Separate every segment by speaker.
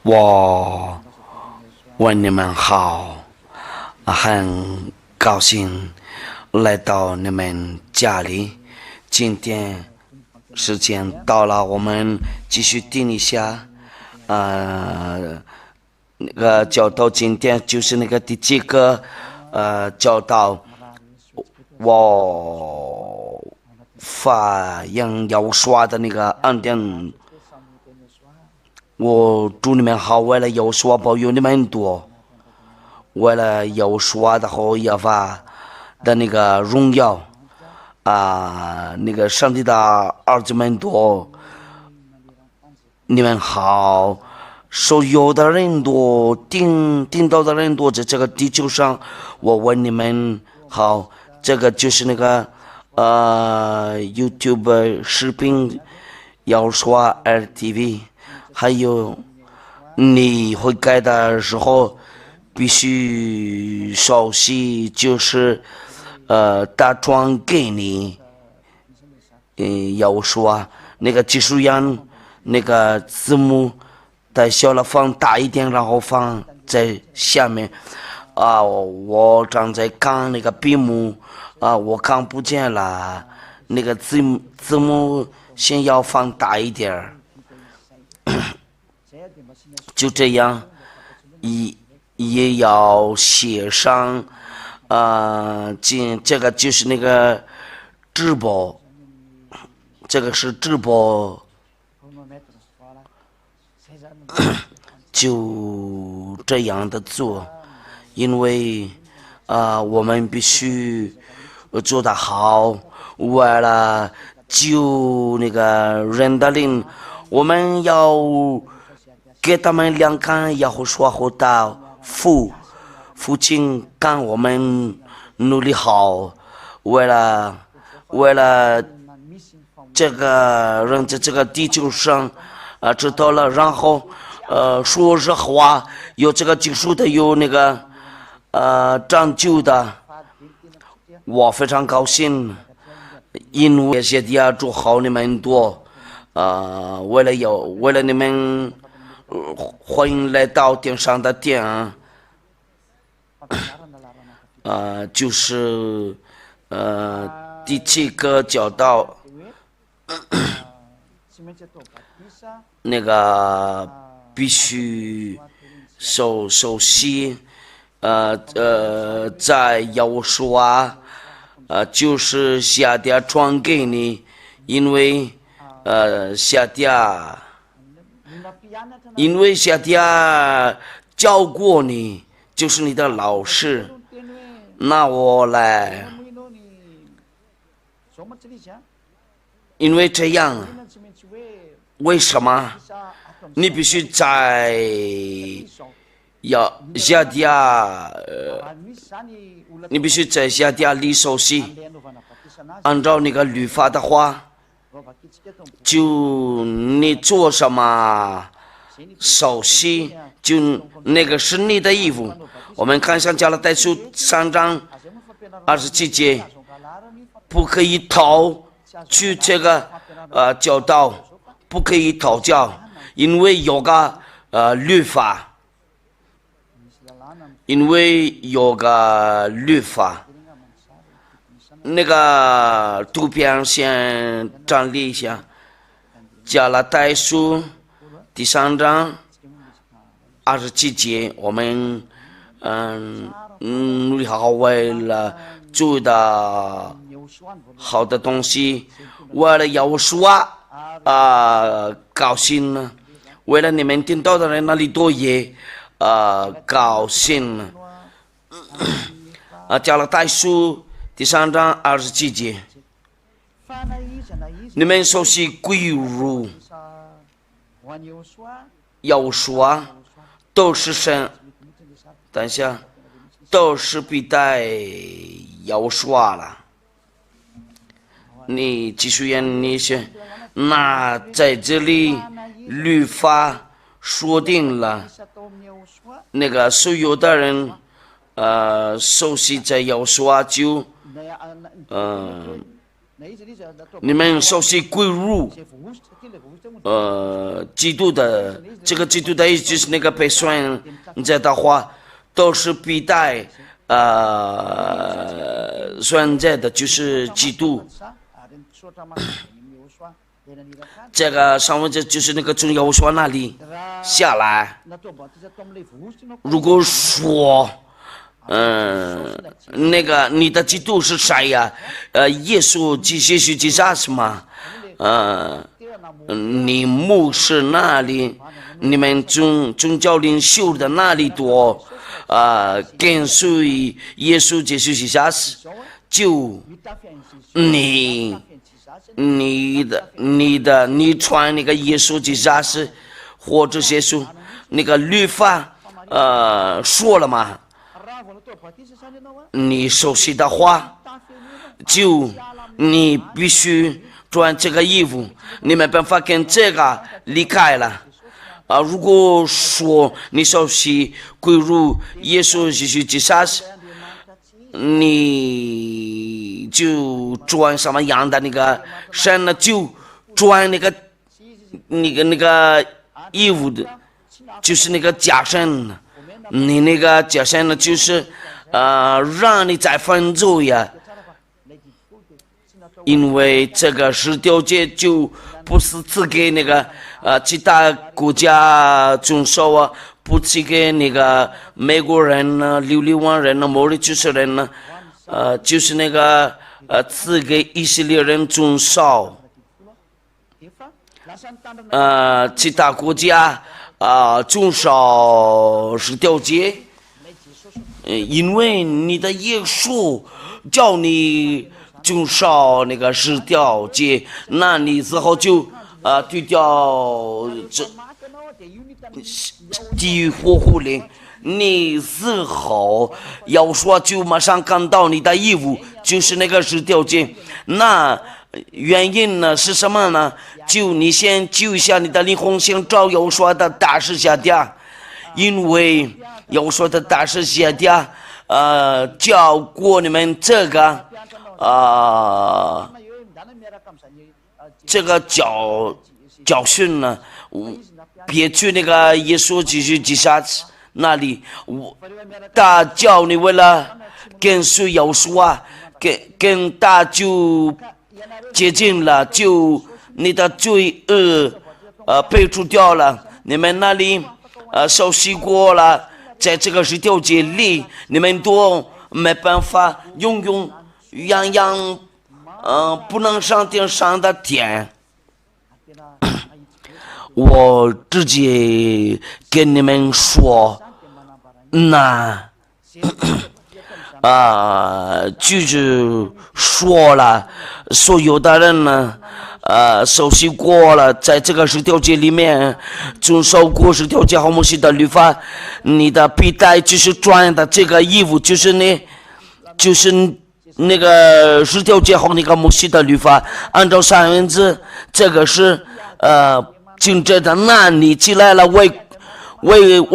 Speaker 1: 我问你们好，很高兴来到你们家里。今天时间到了，我们继续听一下，那个教导今天就是那个第几个教导，我发扬要刷的那个暗点。我祝你们好，为了要刷保佑你们很多，为了要刷的和耶和华的那个荣耀那个上帝的儿子们多，你们好。所有的人多，听到的人多，在这个地球上，我问你们好，这个就是那个YouTube 视频要刷 RTV。还有，你会改的时候，必须熟悉，就是打传给你，要说那个技术员那个字幕太小了，放大一点，然后放在下面。我正在看那个屏幕，我看不见了，那个字幕先要放大一点儿。就这样，也要写上，这个就是那个直播，这个是直播，就这样的做，因为我们必须做得好，为了救那个人的灵，我们要给他们两看，然后说好的父亲看我们努力好，为了这个人在这个地球上知道了，然后说实话，有这个技术的，有那个长久的，我非常高兴，因为谢谢祝好你们多，为了你们。欢迎来到电商的店就是第七个教导，那个必须熟悉，在要说就是下点传给你，因为下点。因为夏天教过你，就是你的老师。那我来，因为这样，为什么你必须在夏天你必须在夏天里熟悉，按照那个律法的话，就你做什么？熟悉，就那个是你的义务。我们看上加拉太书3章27节，不可以逃去这个教导，不可以逃教，因为有个律法，那个图片先整理一下，加拉太书。第3章27节，我们努力好，为了做的好的东西，为了要说高兴呢，为了你们听到的人那里多也高兴呢。加拉太书第3章27节，你们熟悉归入。要说都是神，等下都是必带要说了。你技术员你选，那在这里律法说定了，那个所有的人熟悉在要说就你们熟悉归入基督的这个基督的意思就是那个被选择的话，都是必带选择的，就是基督。这个上文这就是那个从耶和华那里下来。如果说那个你的基督是谁呀？耶稣基督是吗？你牧师那里，你们宗教领袖的那里多跟随耶稣基督是就你传那个耶稣基督或者耶稣那个律法说了吗？你熟悉的话，就你必须穿这个衣服，你没办法跟这个离开了。如果说你熟悉归入耶稣基督，你就穿什么样的那个身呢？就穿那个衣服的，就是那个假身。你那个假身呢，就是让你再分走呀。因为这个十条诫就不是赐给那个其他国家遵守啊，不赐给那个美国人呢、流利王人呢、毛利主持人呢，就是那个赐给以色列人遵守。其他国家遵守十条诫，因为你的耶稣叫你遵守那个十条诫，那你之后就对掉这地狱火湖里，你之后要说就马上看到你的义务，就是那个十条诫。那原因呢是什么呢？就你先救一下你的灵魂，先找要说的大师下家，因为要说的大师下家教过你们这个这个教训呢，别去那个耶稣基督那里，他教你为了跟随耶稣跟他就接近了，就你的罪恶被除掉了，你们那里受洗过了，在这个十条诫里，你们都没办法样样不能上天上的天。我直接跟你们说，那就是说了，所有的人呢受洗过了，在这个十条诫里面遵守过十条诫和摩西的律法，你的必带就是穿的这个衣服，就是那个十条诫和那个摩西的律法，按照三文治，这个是紧接着，那你起来了，为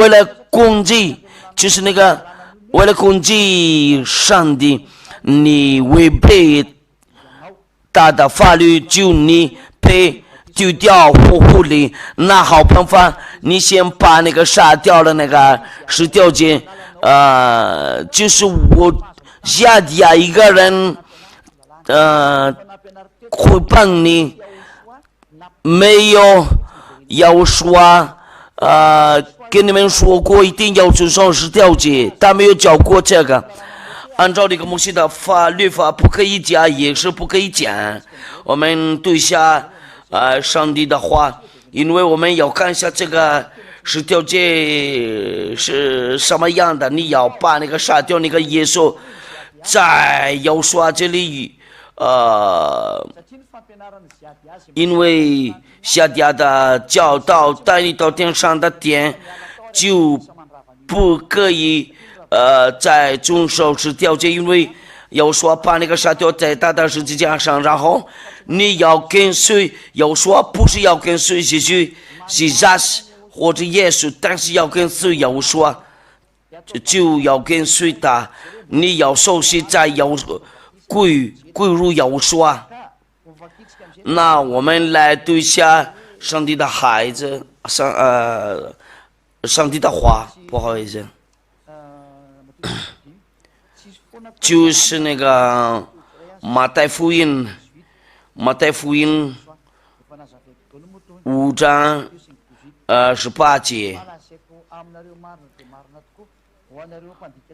Speaker 1: 了攻击，就是那个为了攻击上帝，你违背他的法律，就你被丢掉火湖里。那好办法，你先把那个杀掉了那个十条诫，就是我下底下一个人会帮你，没有要说跟你们说过一定要遵守十条诫，他没有教过这个。按照那个摩西的律法不可以加，也是不可以减。我们对下上帝的话，因为我们要看一下这个十条诫是什么样的。你要把那个杀掉那个耶稣，在要说这里因为下家的教导带你到天上的天，就不可以在遵守十条诫，因为要说把那个杀掉在他的十字架上，然后你要跟随，要说不是要跟随耶稣或者耶稣，但是要跟随要说就要跟随他，你要熟悉在要归入要说。那我们来读一下上帝的孩子，上帝的话，不好意思，就是那个马太福音5章28节。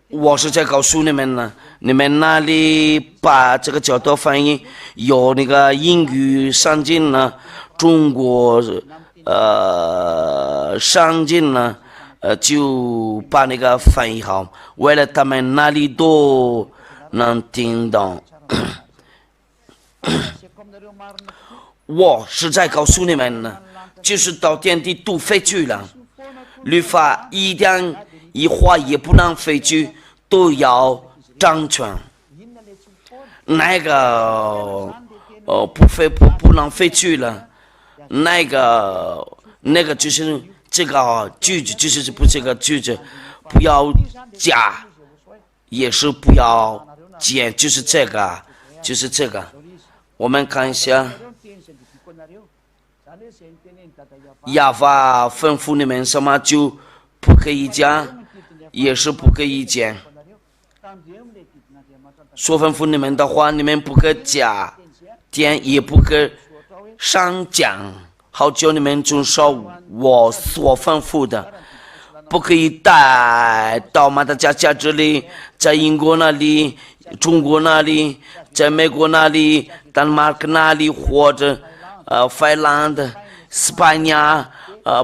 Speaker 1: 我是在告诉你们呢，你们那里把这个角度翻译有那个英语上进呢，中国上进呢，就把那个翻译好，为了他们那里都能听懂。我是在告诉你们呢，就是到天地都废去了，律法一点一划也不能废去，都要掌权。那个不能废去了，那个就是这个句子，就是不这个句子，不要加，也是不要减，就是这个。我们看一下，亚法吩咐你们什么就不可以加，也是不可以减。说吩咐你们的话，你们不可加减，也不可上降，好叫你们遵守我所吩咐的。不可以带到马达加斯加这里，在英国那里、中国那里、在美国那里、丹麦那里，或者芬兰、西班牙，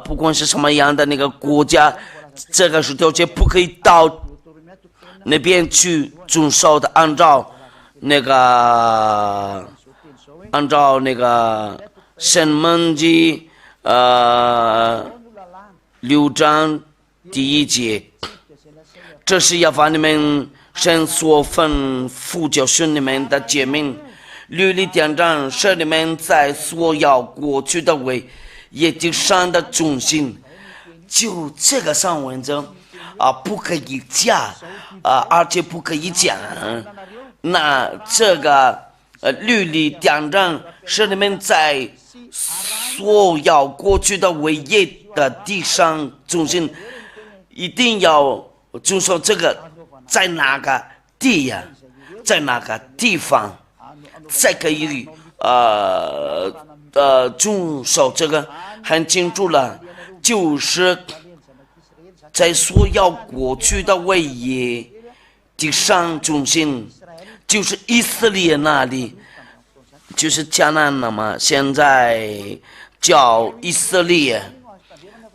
Speaker 1: 不管是什么样的那个国家，这个是条件，不可以到那边去遵守的，按照那个申命记6章第1节，这是要把你们神所吩咐教训你们的诫命、律例典章，使你们在所要过去的位也地上的中心。就这个上文章不可以加而且不可以减。那这个律例典章是你们在所要过去的位业的地上中心，一定要遵守这个，在哪个地呀，在哪个地方才可以遵守这个，很清楚了，就是在所要过去的位业地上中心，就是以色列那里，就是迦南了嘛，现在叫以色列，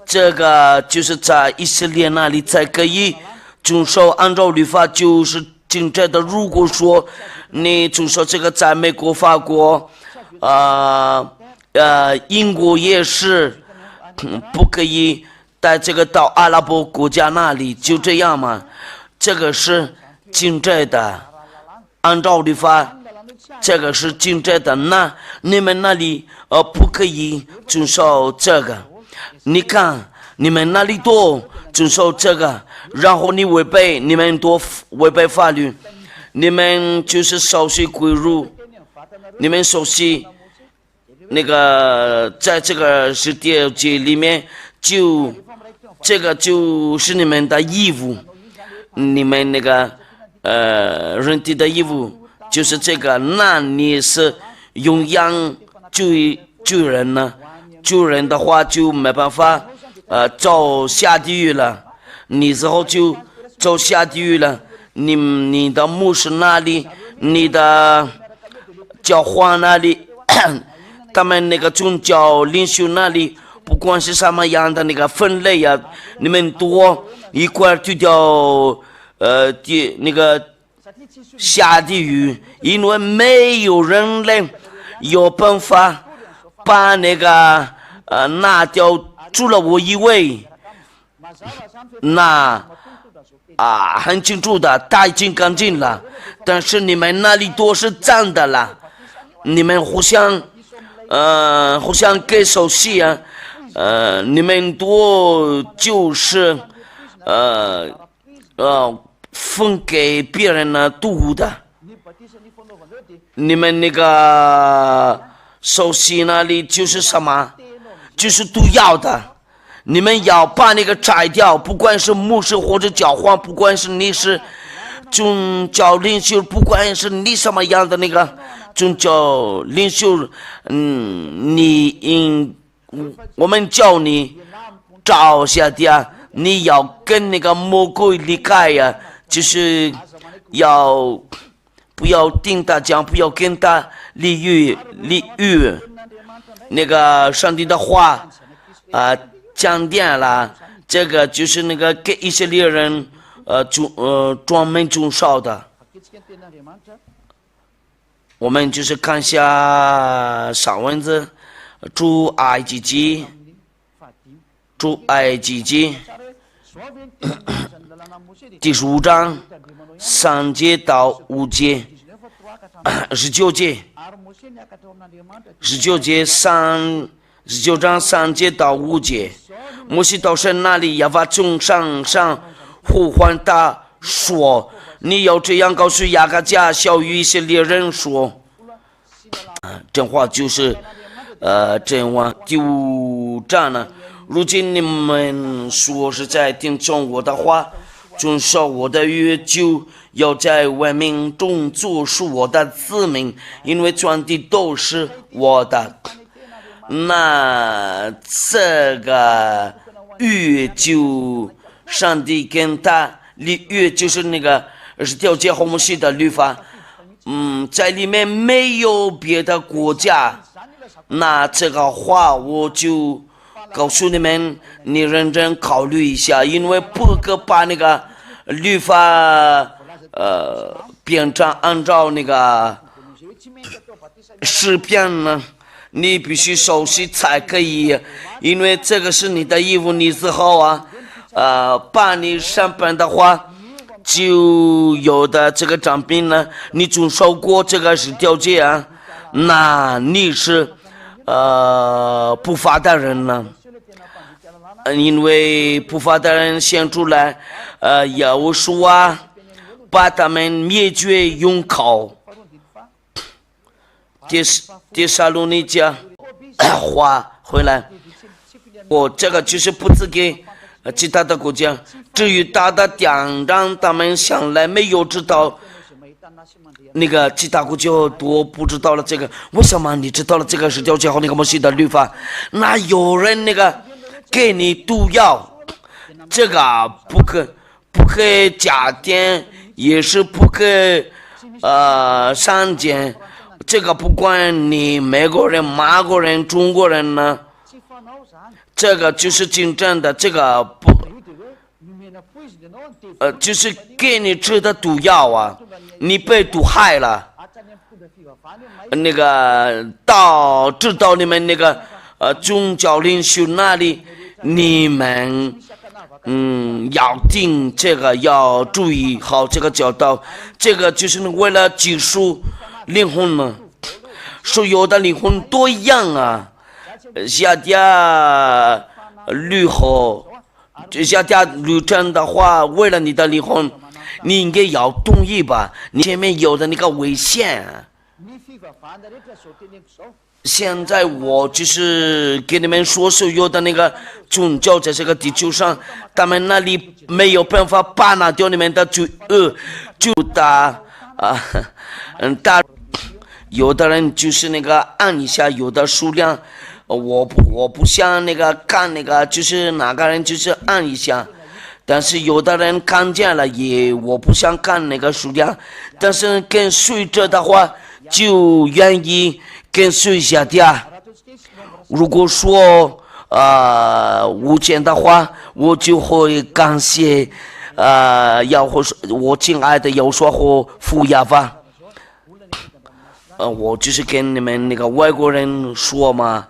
Speaker 1: 这个就是在以色列那里才可以遵守按照律法，就是真正的。如果说你遵守这个，在美国、法国英国也是不可以带这个到阿拉伯国家那里，就这样嘛，这个是真正的按照律法，这个是真正的。那你们那里不可以遵守这个，你看你们那里都遵守这个，然后你们都违背法律，你们就是熟悉归入，你们熟悉那个在这个是第2节里面，就这个就是你们的义务，你们那个人体的义务就是这个。那你是用羊救人呢？救人的话就没办法走下地狱了，你之后就走下地狱了。你的牧师那里，你的教皇那里，他们那个宗教领袖那里，不管是什么样的那个分类呀，你们多一块去掉那个下地狱，因为没有人类有办法把那个拿掉，除了我一位。那很清楚的，他已经干净了，但是你们那里都是脏的了，你们互相给手戏啊，你们都就是分给别人呢读的，你们那个受洗那里就是什么？就是毒药的。你们要把那个摘掉，不管是牧师或者教皇，不管是你是宗教领袖，不管是你什么样的那个宗教领袖，我们叫你照下的，你要跟那个魔鬼离开呀，就是要不要听他讲，不要跟他理喻那个上帝的话讲点了，这个就是那个给以色列人专门种烧的。我们就是看一下上文字，出埃及记第15章3节到5节，19节19章3节到5节，摩西到神那里，亚法从山上呼唤他说：“你要这样告诉雅各家小以色列人说。”这话就是这话第5章呢。如今你们说是在听从我的话，遵守我的约，就要在万民中做属我的子民，因为全地都是我的。那这个约就上帝跟他立约，就是那个20条诫和摩西的律法，在里面没有别的国家。那这个话我就告诉你们，你认真考虑一下，因为不可把那个律法变成按照那个诗篇呢，你必须熟悉才可以，因为这个是你的义务，你之后把你上班的话，就有的这个长兵呢，你遵守过这个10条诫啊，那你是不法的人呢。因为不法的人显出来，耶和华把他们灭绝用口。帖撒罗尼迦话回来，这个就是不赐给其他的国家。至于他的典章，他们向来没有知道。那个其他国家都不知道了这个，为什么你知道了这个10条诫和那个摩西的律法？那有人那个给你毒药，这个不可加点，也是不可删减。这个不管你美国人、马国人、中国人呢，这个就是竞争的，这个就是给你吃的毒药啊，你被毒害了。那个知道你们那个宗教领袖那里，你们要听这个，要注意好这个教导，这个就是为了结束灵魂呢。所有的灵魂都一样啊，下点律程的话，为了你的灵魂，你应该要同意吧？你前面有的那个危险。现在我就是给你们说，所有的那个宗教在这个地球上，他们那里没有办法把拿掉你们的罪恶，就有的人就是那个按一下，有的数量，我不像那个看那个，就是哪个人就是按一下，但是有的人看见了我不想看那个数量，但是跟随着的话就愿意跟随下的。如果说无钱的话，我就会感谢我亲爱的耶和华和父亚法。我就是跟你们那个外国人说嘛，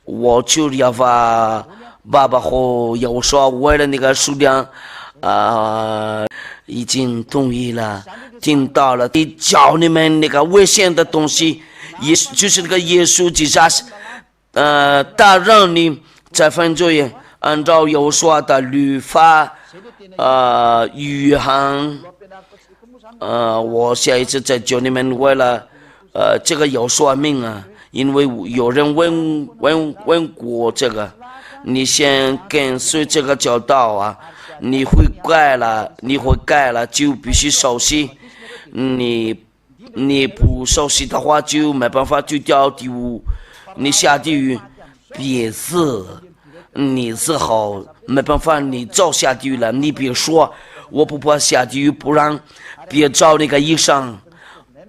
Speaker 1: 我就要把爸爸和耶和华为了那个数量已经同意了，听到了，教你们那个危险的东西，就是那个耶稣基督他让你在犯罪，按照耶和华的律法约翰我下一次再教你们为了这个有说明啊，因为有人问过这个，你先跟随这个教导啊，你会改了就必须熟悉，你不熟悉的话就没办法去掉地狱，你下地狱别死，你之后没办法你早下地狱了，你别说我不怕下地狱，不然别找那个医生，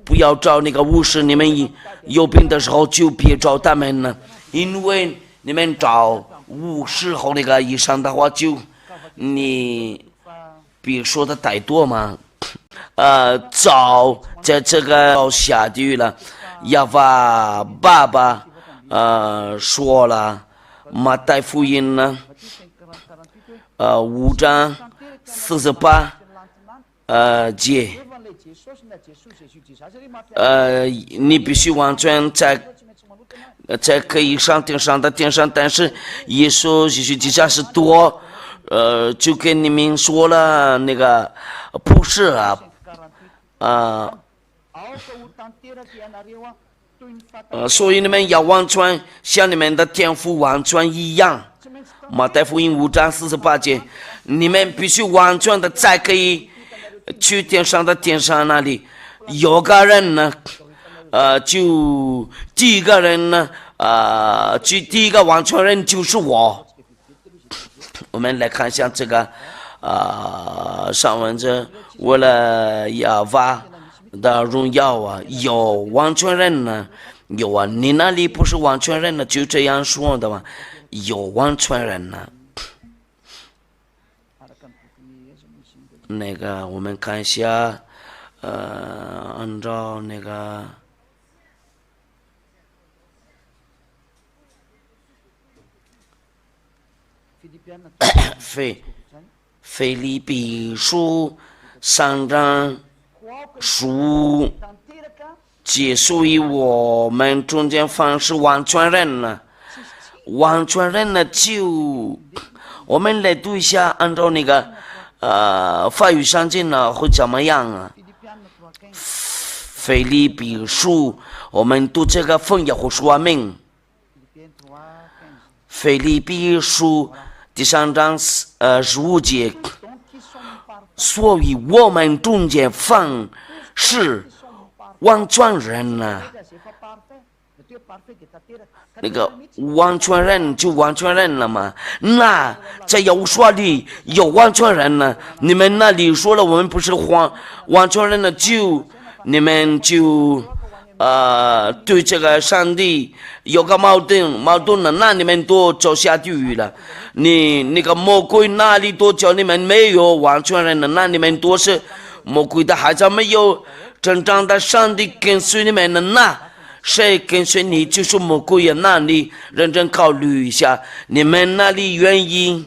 Speaker 1: 不要找那个护士，你们有病的时候就别找他们了，因为你们找护士和那个医生的话就你别说的太多嘛。早在这个下地狱了，亚娃爸爸说了，马太福音呢5章48节，你必须完全在可以上天上的天上，但是耶稣继续底下是多，就跟你们说了那个不是所以你们要完全像你们的天父完全一样。马太福音5章48节，你们必须完全的才可以去天上的天上那里。有个人呢，就第一个人呢，第一个完全人就是我。我们来看一下这个上文这为了亚娃的荣耀啊，有完全人呢，有啊，你那里不是完全人呢，就这样说的嘛，有完全人呢。那个我们看一下，按照那个腓立比书3章15节，所以我们中间凡是完全人呢，完全人呢就我们来读一下，按照那个法语上经呢会怎么样啊？腓立比书，我们读这个翻译和说明。腓立比书第3章15节，所以我们中间凡是完全人呢，那个完全人就完全人了嘛。那在有说里有完全人呢，你们那里说了我们不是完全人呢，就你们就对这个上帝有个矛盾了，那你们都走下地狱了。你那个魔鬼那里都叫你们没有完全人了，那你们都是魔鬼的孩子，没有真正的上帝跟随你们了，那谁跟随你就是魔鬼呀？那你认真考虑一下，你们那里愿意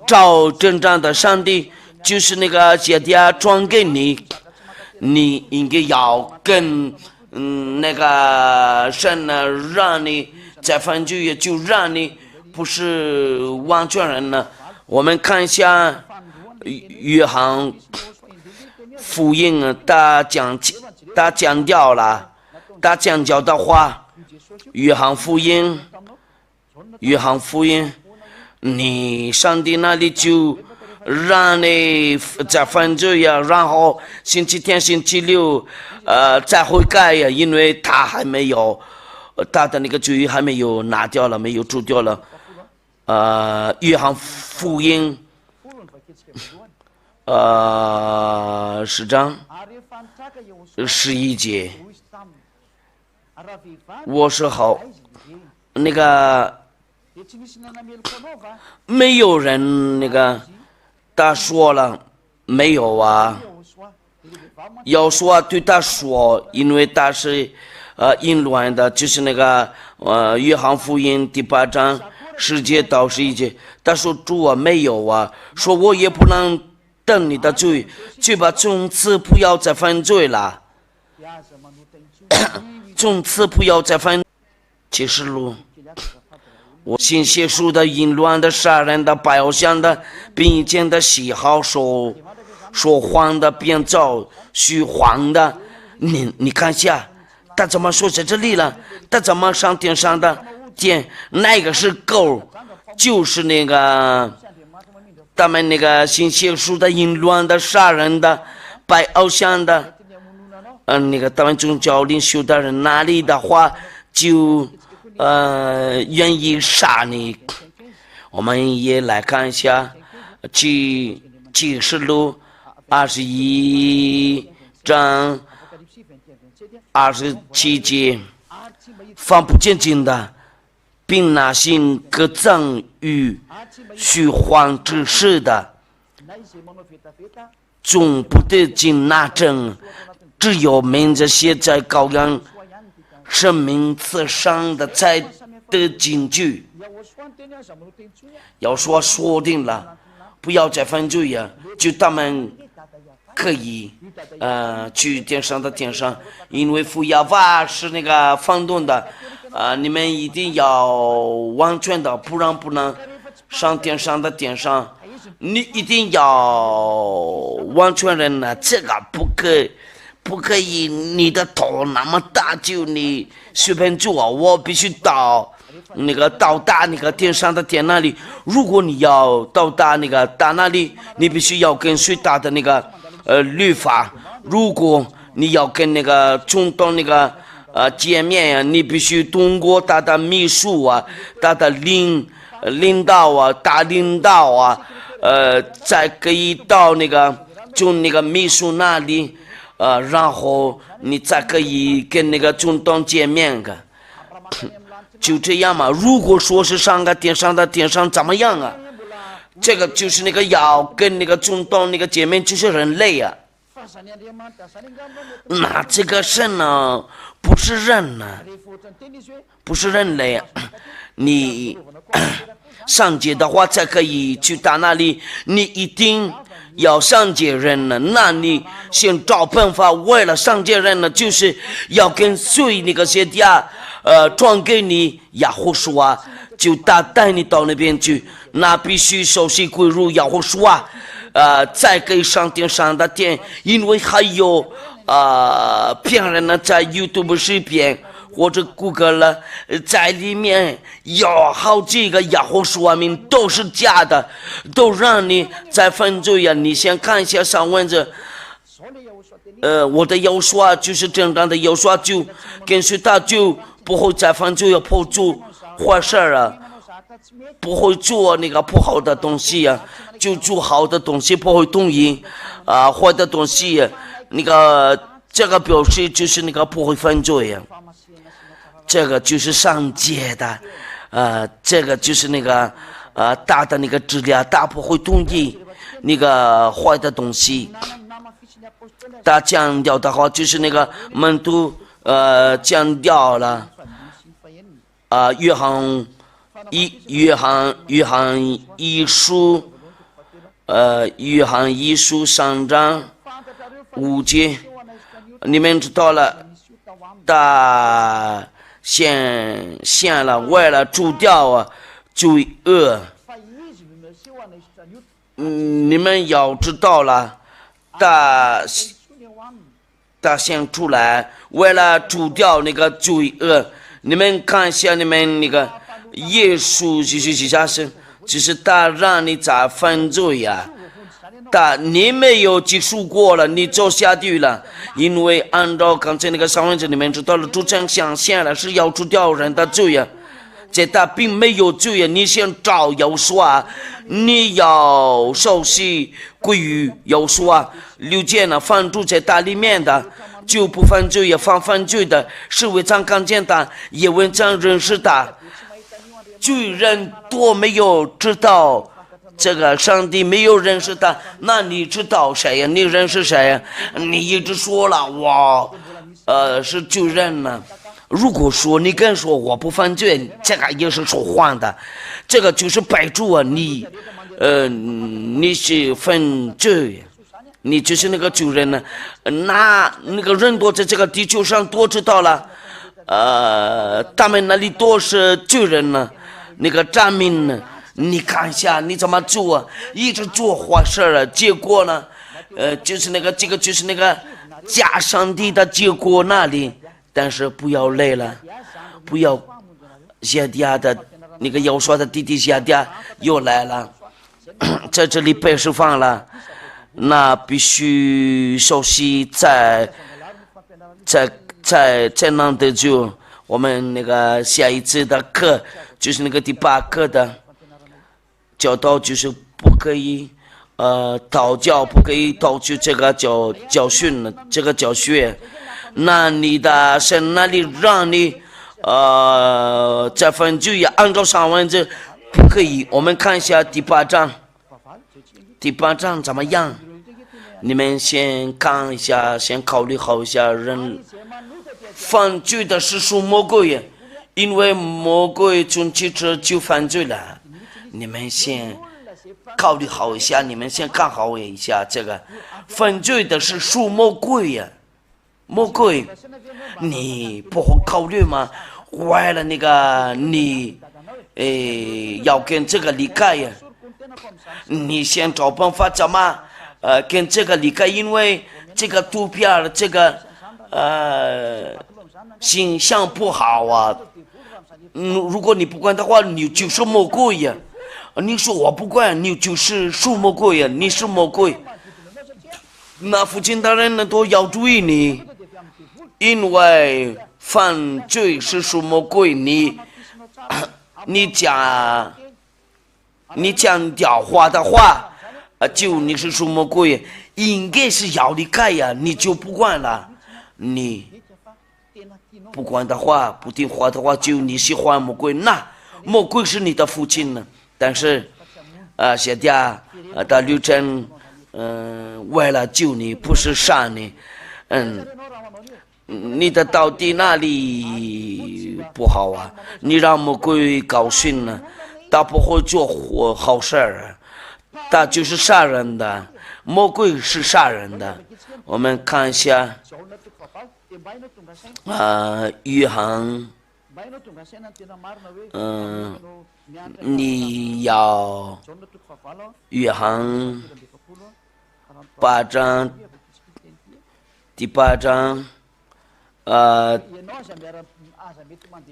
Speaker 1: 找真正的上帝，就是那个姐姐转给你，你应该要跟那个神呢，让你在犯罪也就让你不是完全人了。我们看一下约翰福音，他讲掉了，他讲教的话，约翰福音，你上帝那里就让你在犯罪呀，然后星期天、星期六再悔改呀，因为他还没有他的那个罪还没有拿掉了，没有除掉了。约翰福音10章11节，我说好，那个没有人那个他说了没有啊？要说对他说，因为他是淫乱的，就是那个约翰福音第8章10节到11节，他说主啊没有啊，说我也不能等你的罪，就把从此不要再犯罪了，从此不要再犯。启示录，我新写书的淫乱的、杀人的、拜偶像的、并肩的、喜好说谎的、编造虚谎的，你看下，他怎么说在这里了？他怎么上天上的天？那个是狗，就是那个他们那个信邪术的、淫乱的、杀人的、拜偶像的，那个他们宗教领袖的人那里的话，就愿意杀你。我们也来看一下启示录21章27节，放不见经的，并拿信各赠与虚谎之事的，总不得进那证，只有名字写在羔羊生命册上的才得进去。要说定了，不要再犯罪呀，就他们可以去天上的天上，因为父亚法是那个放动的你们一定要完全的，不然不能上天上的天上。你一定要完全人呢，这个不可以你的头那么大就你随便做，我必须到达那个天上的天那里。如果你要到达那个大那里，你必须要跟随他的那个律法。如果你要跟那个总统那个见面呀，你必须通过他的秘书啊，他的领导啊，大领导啊，才可以到那个从那个秘书那里然后你才可以跟那个总统见面的。就这样嘛。如果说是上个天上的天上怎么样啊？这个就是那个要跟那个总统那个见面，就是人类啊。那这个神呢，不是人呢，不是人类啊。你上街的话才可以去到那里，你一定要上街人呢。那你先找办法，为了上街人呢，就是要跟随那个些家转给你亚胡书啊，就带你到那边去。那必须熟悉归入亚胡书啊，再给上天上的天，因为还有骗人呢，在 YouTube 视频或者谷歌了，在里面有好几个亚胡书啊名都是假的，都让你在犯罪呀。你先看一下上文字。我的yahu书啊，就是正当的yahu书啊，就跟随他就不会再犯罪，不会做坏事啊，不会做那个不好的东西啊，就做好的东西，不会动因坏的东西。那个这个表示就是那个不会犯罪啊，这个就是上街的这个就是那个大的那个质量，大不会动因那个坏的东西。他强调的话就是那个门徒强调了约翰一书3章5节，你们知道了，他献了为了除掉罪恶。你们要知道了，他献出来为了除掉那个罪恶。你们看一下，你们那个耶稣就是他让你在犯罪呀，你没有接受过了，你就下地狱了。因为按照刚才那个上文字，你们知道了，主张想献了是要除掉人的罪呀，这他并没有罪呀。你先找yahu书啊，你要熟悉归于yahu书啊，了解了犯罪在他里面的就不犯罪也犯罪的，是为常看见他，也为常认识他。罪人多没有知道这个上帝，没有认识他，那你知道谁呀？你认识谁呀？你一直说了我是罪人呢。如果说你跟说我不犯罪，这个也是说谎的，这个就是摆住啊，你是犯罪，你就是那个罪人呢。那个人多在这个地球上多知道了，他们那里多是罪人呢。那个站民呢，你看一下你怎么做啊？一直做坏事了，结果呢，就是那个这个就是那个假上帝的结果那里，但是不要累了，不要夏迪亚的那个要说的弟弟夏迪亚又来了，在这里被释放了，那必须熟悉在那的就我们那个下一次的课就是那个第8课的教导，就是不可以祷教，不可以导去这个教训了，这个教学。那你的神那里让你这份就也按照上文字不可以。我们看一下第8章，第8章怎么样？你们先看一下，先考虑好一下。人犯罪的是属魔鬼，因为魔鬼从起初就犯罪了。你们先考虑好一下，你们先看好一下这个犯罪的是属魔鬼呀。魔鬼，你不会考虑吗？为了那个你，要跟这个离开呀，你先找办法怎么跟这个离开？因为这个图片这个形象不好啊。如果你不管的话，你就是魔鬼呀。你说我不管，你就是属魔鬼呀，你是魔鬼。那父亲大人呢都要注意你。因为犯罪是属魔鬼，你讲屌话的话，就你是属魔鬼，应该是要离开呀，你就不管了。你不管的话，不听话的话，就你喜欢魔鬼，那魔鬼是你的父亲呢。但是现在的流程，为了救你，不是杀你，你的到底哪里不好啊？你让魔鬼高兴了，他不会做好事儿，他就是杀人的，魔鬼是杀人的。我们看一下，约翰，你要约翰8章，第8章。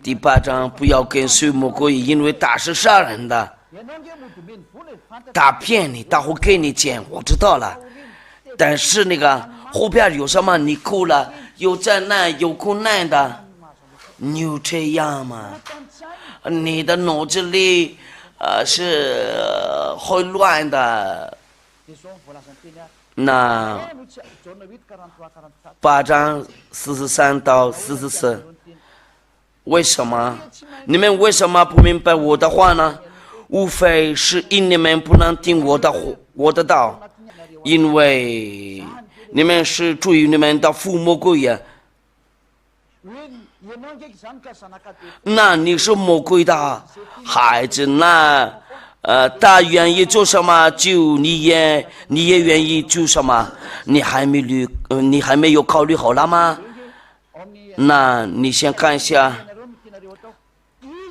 Speaker 1: 第8章不要跟随魔鬼，因为他是杀人的，他骗你，他会给你钱，我知道了。但是那个后边有什么？你哭了，有灾难，有困难的，你有这样吗？你的脑子里是会乱的。那8章43到44，为什么？你们为什么不明白我的话呢？无非是因你们不能听我的道，因为你们是出于你们的父魔鬼呀。那你是魔鬼的孩子，那他愿意做什么，就你也愿意做什么。你还没有考虑好了吗？那你先看一下，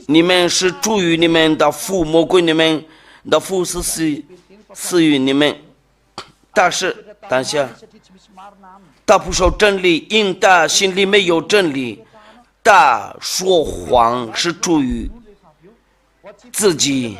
Speaker 1: 你们是出于你们的父魔鬼，你们的父是赐予你们，但是等下他不说真理，因他心里没有真理，他说谎是出于自己，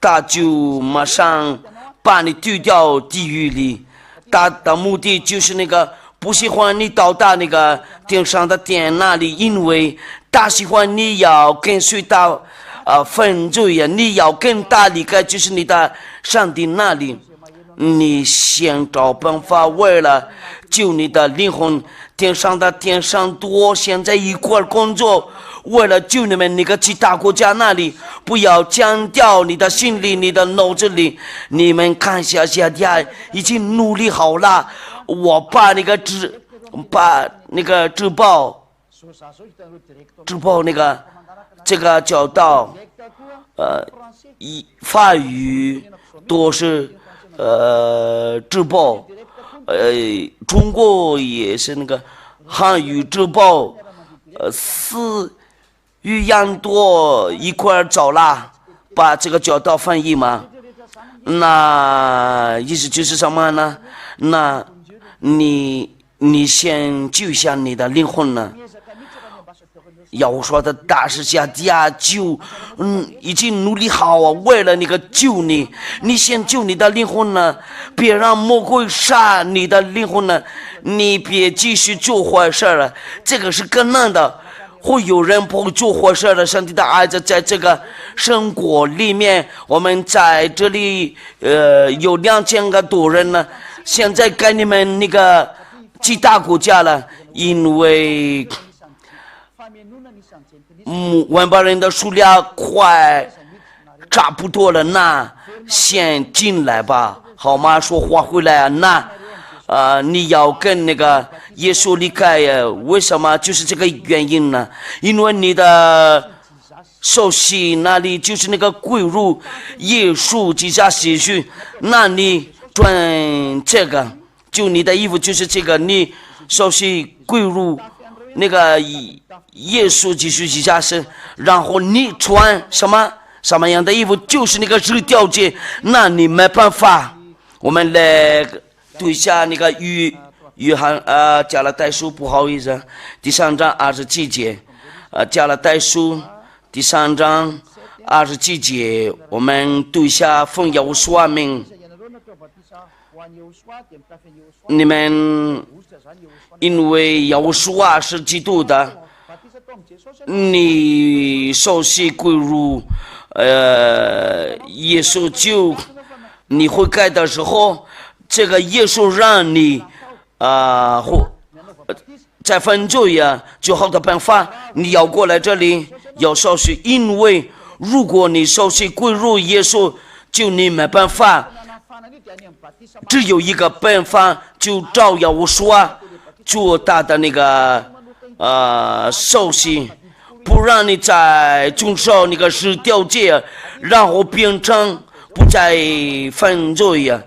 Speaker 1: 他就马上把你丢掉地狱里。他的目的就是那个不喜欢你到达那个天上的天那里，因为他喜欢你要跟随到犯罪呀，你要跟他离开，就是你的上帝那里。你先找办法，为了救你的灵魂，天上的天上多现在一块工作，为了救你们那个其他国家那里，不要降掉你的心里，你的脑子里。你们看一下下家已经努力好了，我把那个直报那个这个教导法语都是直报，中国也是那个汉语直报4语言多一块找了，把这个教导翻译嘛。那意思就是什么呢？那你你先救一下你的灵魂呢。要说的大师下底下救，已经努力好啊，为了那个救你，你先救你的灵魂呢，别让魔鬼杀你的灵魂呢，你别继续做坏事了，这个是更难的。会有人不会做坏事的，上帝的孩子在这个生活里面，我们在这里有2000个多人呢，现在给你们那个几大国家了，因为外邦人的数量快差不多了，那先进来吧，好吗？说话回来啊，你要跟那个耶稣离开呀？为什么？就是这个原因呢？因为你的手心那里就是那个归入耶稣基督血去，那你穿这个，就你的衣服就是这个，你手心归入那个耶稣基督下身，然后你穿什么样的衣服，就是那个是条件，那你没办法。我们来读一下那个约翰加拉太书，不好意思，第3章27节，加拉太书第3章27节，我们读一下奉耶稣说明。你们因为耶稣是基督的，你受洗归入耶稣就你悔改的时候，这个耶稣让你在犯罪呀，最好的办法你要过来这里要受洗，因为如果你受洗归入耶稣，就你没办法，只有一个办法，就照耶稣做他的那个受洗，不让你再遵守那个10条诫，然后变成不再犯罪呀。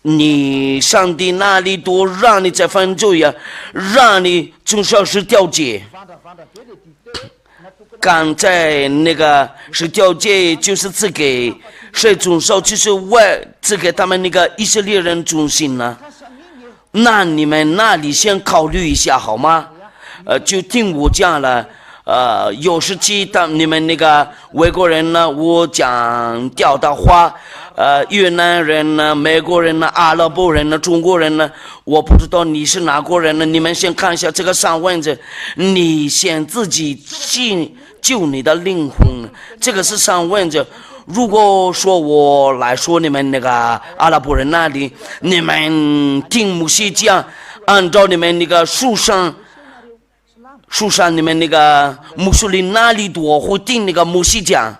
Speaker 1: 你上帝哪里多让你再犯罪呀？让你遵守10条诫。刚才那个10条诫就是只给谁遵守？就是只给他们那个以色列人遵行呢。那你们那里先考虑一下好吗？就听我讲了。有时期你们那个外国人呢，我讲掉的话，越南人呢，美国人呢，阿拉伯人呢，中国人呢，我不知道你是哪国人呢？你们先看一下这个上文字，你先自己救你的灵魂，这个是上文字。如果说我来说你们那个阿拉伯人那里，你们听牧师讲，按照你们那个书上你们那个穆斯林那里多会听那个牧师讲，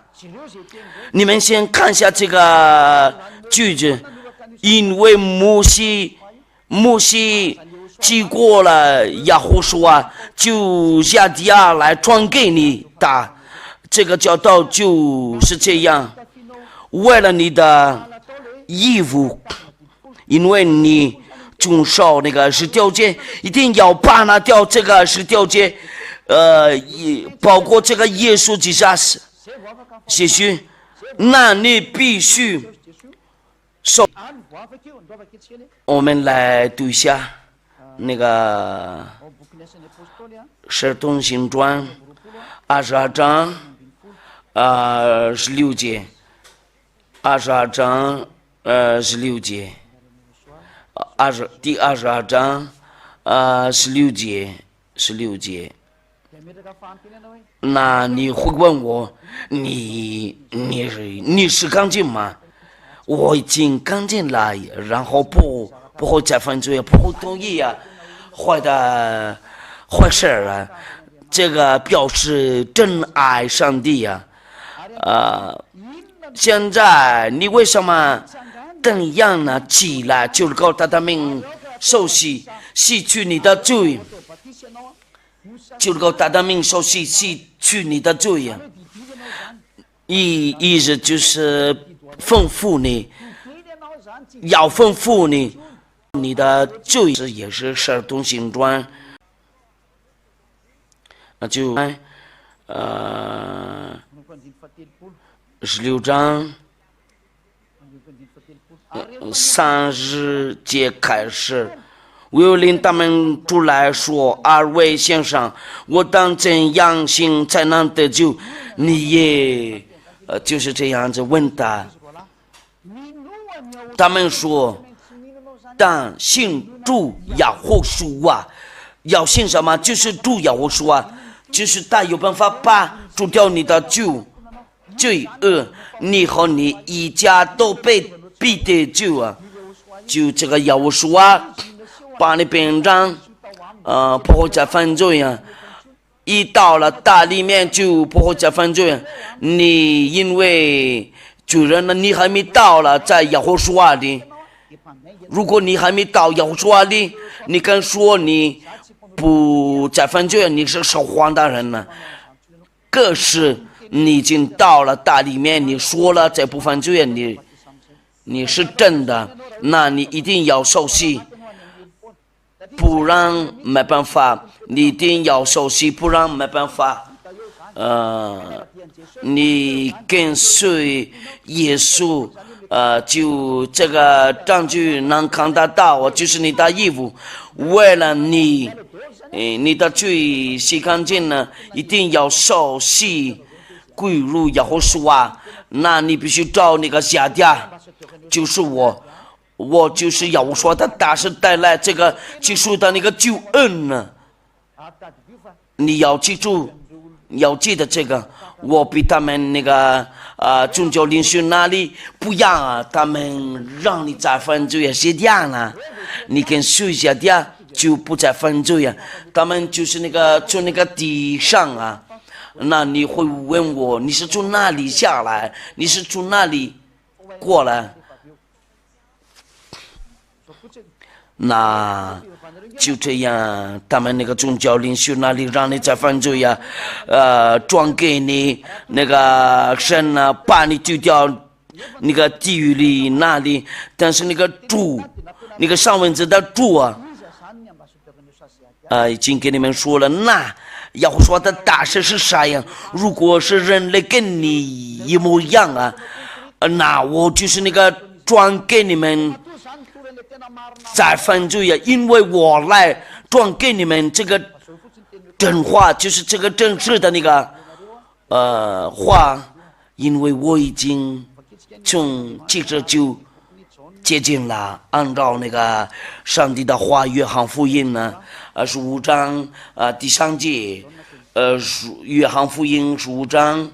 Speaker 1: 你们先看一下这个句子，因为摩西经过了亚胡说就下地来传给你的，这个教导就是这样，为了你的义务，因为你遵守那个10条诫，一定要把那条这个10条诫，包括这个耶稣基督写许，那你必须守。我们来读一下那个《使徒行传》22章16节，22章16节。第22章16节，那你会问我，你是干净吗？我已经干净了，然后不会再犯罪，不会同意坏事了，这个表示真爱上帝呀。现在你为什么怎样呢？起来就是告他的命受洗，洗去你的罪，就是告他的命受洗，洗去你的罪呀。意思就是吩咐你，要吩咐你的罪也是使徒行传，那就16章30节开始，我又领他们出来说：“二位先生，我当怎样行才能得救？”你也就是这样子问他。他们说：“但信主耶和华啊，要信什么？就是主耶和华啊，就是他有办法把除掉你的罪恶，你和你一家都必得救啊！就这个耶和华把你变成不会再犯罪啊！一到了大里面就不会再犯罪啊！你因为罪人呢，你还没到了在耶和华里。如果你还没到耶和华里，你敢说你不再犯罪，你是说谎的人呢？可是你已经到了大里面，你说了再不犯罪，你是真的，那你一定要受洗，不然没办法。你一定要受洗，不然没办法。你跟随耶稣，就这个证据能看得到，就是你的义务。为了你的罪洗干净呢，一定要受洗归入耶和华。那你必须找那个下家，就是我就是耶和华的大使带来这个基础的那个救恩呢。你要记住，要记得这个。我比他们那个宗教领袖那里不一样啊，他们让你再犯罪是这样啊，你跟随下的就不再犯罪啊。他们就是从那个地上啊，那你会问我，你是从哪里下来？你是从哪里过来？那就这样，他们那个宗教领袖那里让你再犯罪呀，转给你那个神啊，把你丢掉那个地狱里那里。但是那个主，那个上文字的主啊，已经给你们说了，那要说的大事是啥呀？如果是人类跟你一模一样啊，那我就是那个转给你们再犯罪呀，因为我来转给你们这个真话，就是这个真实的那个话，因为我已经从记者就接近了，按照那个上帝的话，约翰福音呢，15章第3节，约翰福音15章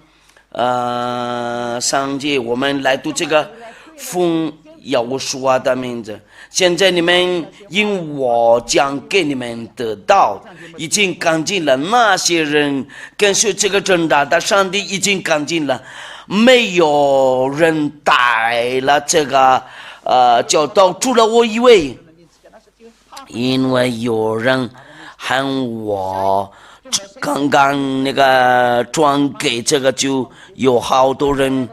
Speaker 1: 3节，我们来读这个奉耶和华的名字。现在你们因我将给你们得到，已经干净了。那些人跟随这个真大的上帝已经干净了，没有人带了这个教导，除了我一位。因为有人喊我刚刚那个转给这个，就有好多人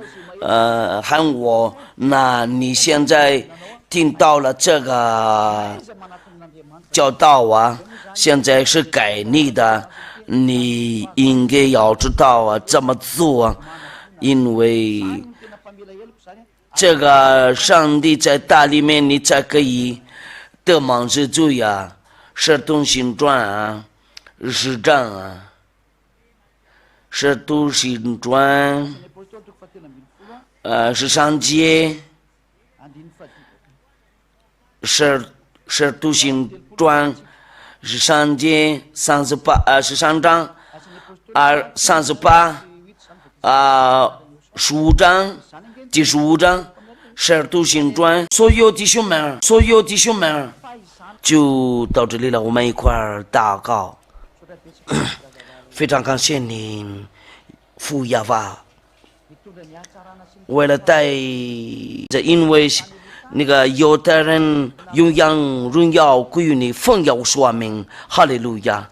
Speaker 1: 喊我。那你现在听到了这个教导啊，现在是给你的，你应该要知道啊怎么做，因为这个上帝在大里面，你才可以得蒙是罪啊。使徒行传啊，10章啊，使徒行传13节，使徒行传13节13章3815章第15章，使徒行传。所有弟兄们就到这里了，我们一块儿祷告。非常感谢您，父亚法，为了带着，因为那个有的人荣耀归于你，奉耶和华名，哈利路亚。